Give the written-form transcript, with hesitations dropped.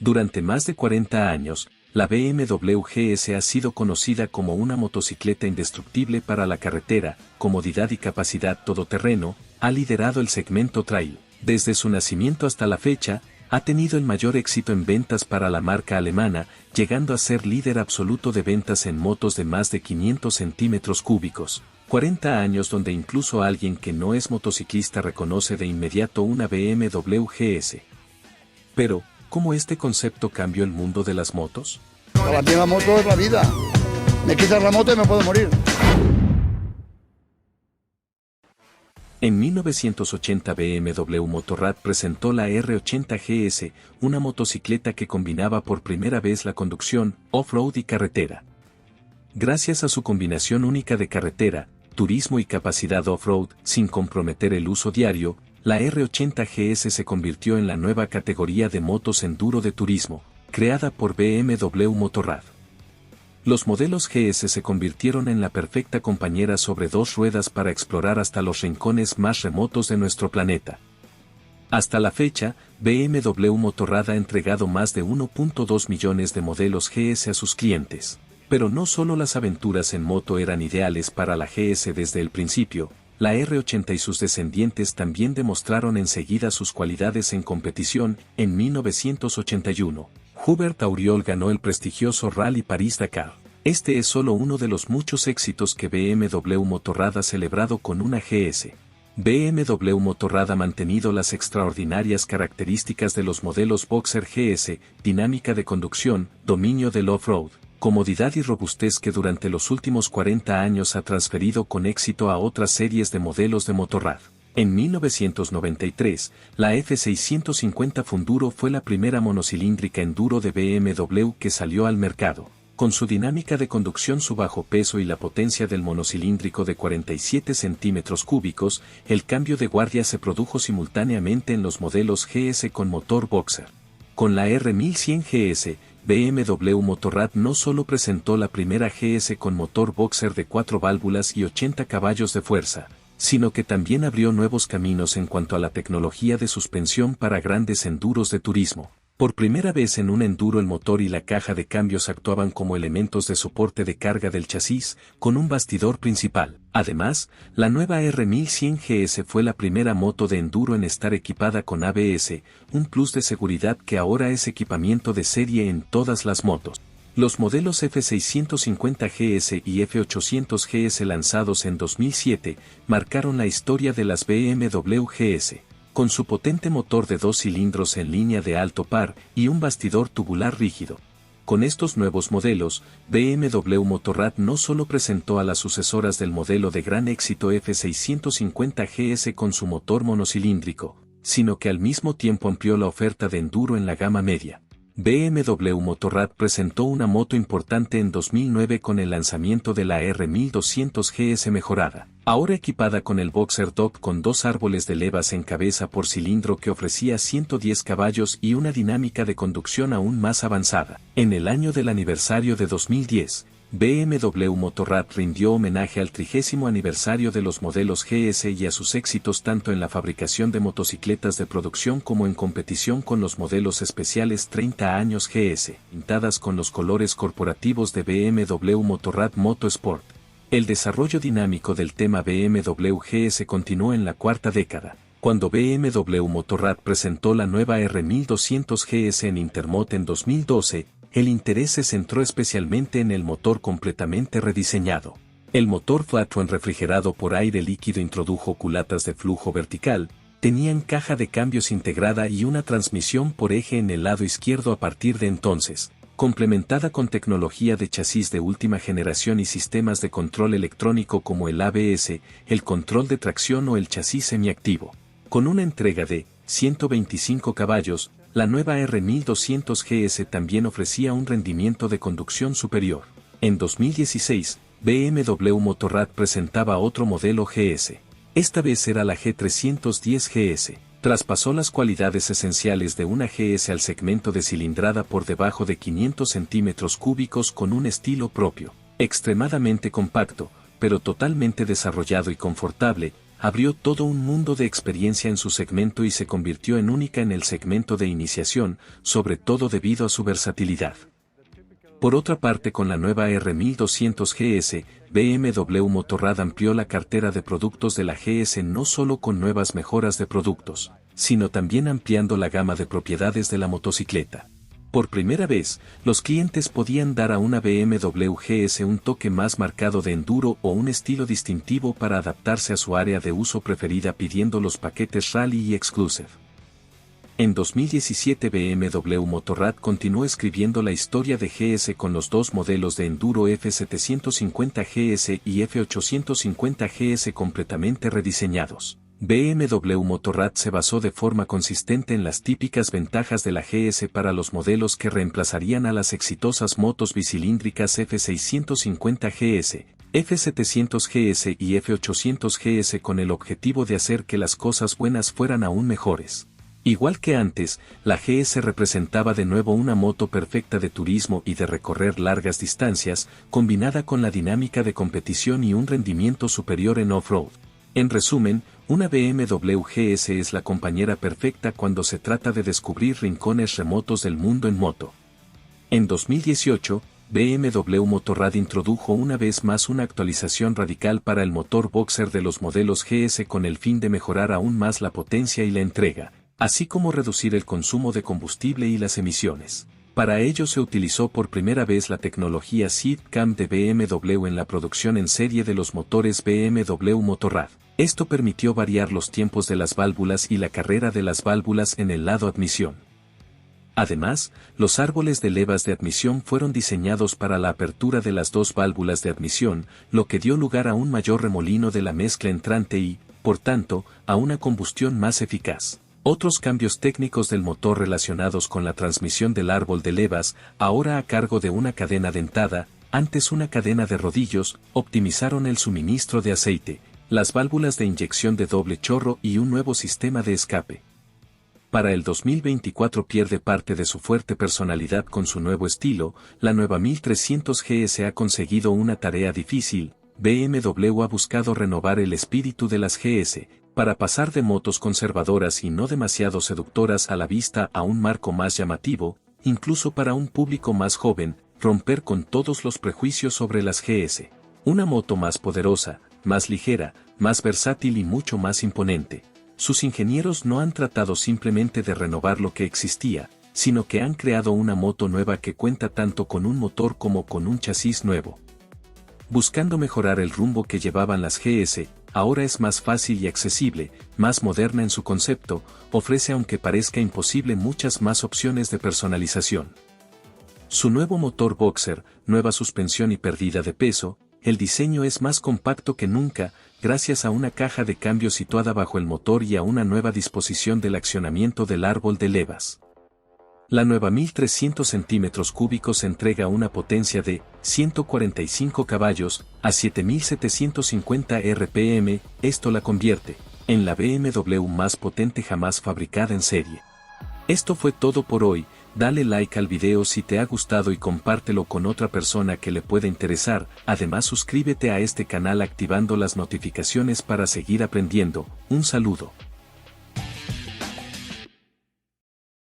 Durante más de 40 años, la BMW GS ha sido conocida como una motocicleta indestructible para la carretera, comodidad y capacidad todoterreno, ha liderado el segmento trail. Desde su nacimiento hasta la fecha, ha tenido el mayor éxito en ventas para la marca alemana, llegando a ser líder absoluto de ventas en motos de más de 500 centímetros cúbicos. 40 años donde incluso alguien que no es motociclista reconoce de inmediato una BMW GS. Pero, ¿cómo este concepto cambió el mundo de las motos? La misma moto es la vida. Me quitas la moto y me puedo morir. En 1980 BMW Motorrad presentó la R80 GS, una motocicleta que combinaba por primera vez la conducción, off-road y carretera. Gracias a su combinación única de carretera, turismo y capacidad off-road, sin comprometer el uso diario, la R80 GS se convirtió en la nueva categoría de motos enduro de turismo, creada por BMW Motorrad. Los modelos GS se convirtieron en la perfecta compañera sobre dos ruedas para explorar hasta los rincones más remotos de nuestro planeta. Hasta la fecha, BMW Motorrad ha entregado más de 1.2 millones de modelos GS a sus clientes. Pero no solo las aventuras en moto eran ideales para la GS desde el principio, la R80 y sus descendientes también demostraron enseguida sus cualidades en competición. En 1981, Hubert Auriol ganó el prestigioso Rally París-Dakar. Este es solo uno de los muchos éxitos que BMW Motorrad ha celebrado con una GS. BMW Motorrad ha mantenido las extraordinarias características de los modelos Boxer GS, dinámica de conducción, dominio del off-road, comodidad y robustez que durante los últimos 40 años ha transferido con éxito a otras series de modelos de Motorrad. En 1993, la F650 Funduro fue la primera monocilíndrica enduro de BMW que salió al mercado. Con su dinámica de conducción, su bajo peso y la potencia del monocilíndrico de 47 centímetros cúbicos, el cambio de guardia se produjo simultáneamente en los modelos GS con motor Boxer. Con la R1100 GS, BMW Motorrad no solo presentó la primera GS con motor Boxer de 4 válvulas y 80 caballos de fuerza, sino que también abrió nuevos caminos en cuanto a la tecnología de suspensión para grandes enduros de turismo. Por primera vez en un enduro el motor y la caja de cambios actuaban como elementos de soporte de carga del chasis, con un bastidor principal. Además, la nueva R1100 GS fue la primera moto de enduro en estar equipada con ABS, un plus de seguridad que ahora es equipamiento de serie en todas las motos. Los modelos F650 GS y F800 GS lanzados en 2007 marcaron la historia de las BMW GS. Con su potente motor de 2 cilindros en línea de alto par y un bastidor tubular rígido. Con estos nuevos modelos, BMW Motorrad no solo presentó a las sucesoras del modelo de gran éxito F650 GS con su motor monocilíndrico, sino que al mismo tiempo amplió la oferta de enduro en la gama media. BMW Motorrad presentó una moto importante en 2009 con el lanzamiento de la R1200 GS mejorada, ahora equipada con el Boxer Dog con 2 árboles de levas en cabeza por cilindro que ofrecía 110 caballos y una dinámica de conducción aún más avanzada. En el año del aniversario de 2010, BMW Motorrad rindió homenaje al 30º aniversario de los modelos GS y a sus éxitos tanto en la fabricación de motocicletas de producción como en competición con los modelos especiales 30 años GS, pintadas con los colores corporativos de BMW Motorrad Motorsport. El desarrollo dinámico del tema BMW GS continuó en la cuarta década, cuando BMW Motorrad presentó la nueva R1200 GS en Intermot en 2012. El interés se centró especialmente en el motor completamente rediseñado. El motor Flatron refrigerado por aire líquido introdujo culatas de flujo vertical, tenían caja de cambios integrada y una transmisión por eje en el lado izquierdo a partir de entonces, complementada con tecnología de chasis de última generación y sistemas de control electrónico como el ABS, el control de tracción o el chasis semiactivo. Con una entrega de 125 caballos, la nueva R1200 GS también ofrecía un rendimiento de conducción superior. En 2016, BMW Motorrad presentaba otro modelo GS. Esta vez era la G310 GS. Traspasó las cualidades esenciales de una GS al segmento de cilindrada por debajo de 500 centímetros cúbicos con un estilo propio, extremadamente compacto, pero totalmente desarrollado y confortable, abrió todo un mundo de experiencia en su segmento y se convirtió en única en el segmento de iniciación, sobre todo debido a su versatilidad. Por otra parte, con la nueva R1200 GS, BMW Motorrad amplió la cartera de productos de la GS no solo con nuevas mejoras de productos, sino también ampliando la gama de propiedades de la motocicleta. Por primera vez, los clientes podían dar a una BMW GS un toque más marcado de enduro o un estilo distintivo para adaptarse a su área de uso preferida, pidiendo los paquetes Rally y Exclusive. En 2017 BMW Motorrad continuó escribiendo la historia de GS con los dos modelos de enduro F750 GS y F850 GS completamente rediseñados. BMW Motorrad se basó de forma consistente en las típicas ventajas de la GS para los modelos que reemplazarían a las exitosas motos bicilíndricas F650 GS, F700 GS y F800 GS, con el objetivo de hacer que las cosas buenas fueran aún mejores. Igual que antes, la GS representaba de nuevo una moto perfecta de turismo y de recorrer largas distancias, combinada con la dinámica de competición y un rendimiento superior en off-road. En resumen, una BMW GS es la compañera perfecta cuando se trata de descubrir rincones remotos del mundo en moto. En 2018, BMW Motorrad introdujo una vez más una actualización radical para el motor boxer de los modelos GS con el fin de mejorar aún más la potencia y la entrega, así como reducir el consumo de combustible y las emisiones. Para ello se utilizó por primera vez la tecnología SeatCam de BMW en la producción en serie de los motores BMW Motorrad. Esto permitió variar los tiempos de las válvulas y la carrera de las válvulas en el lado admisión. Además, los árboles de levas de admisión fueron diseñados para la apertura de las dos válvulas de admisión, lo que dio lugar a un mayor remolino de la mezcla entrante y, por tanto, a una combustión más eficaz. Otros cambios técnicos del motor relacionados con la transmisión del árbol de levas, ahora a cargo de una cadena dentada, antes una cadena de rodillos, optimizaron el suministro de aceite, las válvulas de inyección de doble chorro y un nuevo sistema de escape. Para el 2024 pierde parte de su fuerte personalidad con su nuevo estilo. La nueva 1300 GS ha conseguido una tarea difícil. BMW ha buscado renovar el espíritu de las GS, para pasar de motos conservadoras y no demasiado seductoras a la vista a un marco más llamativo, incluso para un público más joven, romper con todos los prejuicios sobre las GS. Una moto más poderosa, más ligera, más versátil y mucho más imponente. Sus ingenieros no han tratado simplemente de renovar lo que existía, sino que han creado una moto nueva que cuenta tanto con un motor como con un chasis nuevo. Buscando mejorar el rumbo que llevaban las GS, ahora es más fácil y accesible, más moderna en su concepto, ofrece, aunque parezca imposible, muchas más opciones de personalización. Su nuevo motor boxer, nueva suspensión y pérdida de peso, el diseño es más compacto que nunca, gracias a una caja de cambio situada bajo el motor y a una nueva disposición del accionamiento del árbol de levas. La nueva 1300 centímetros cúbicos entrega una potencia de 145 caballos a 7750 RPM, esto la convierte en la BMW más potente jamás fabricada en serie. Esto fue todo por hoy. Dale like al video si te ha gustado y compártelo con otra persona que le pueda interesar. Además, suscríbete a este canal activando las notificaciones para seguir aprendiendo. Un saludo.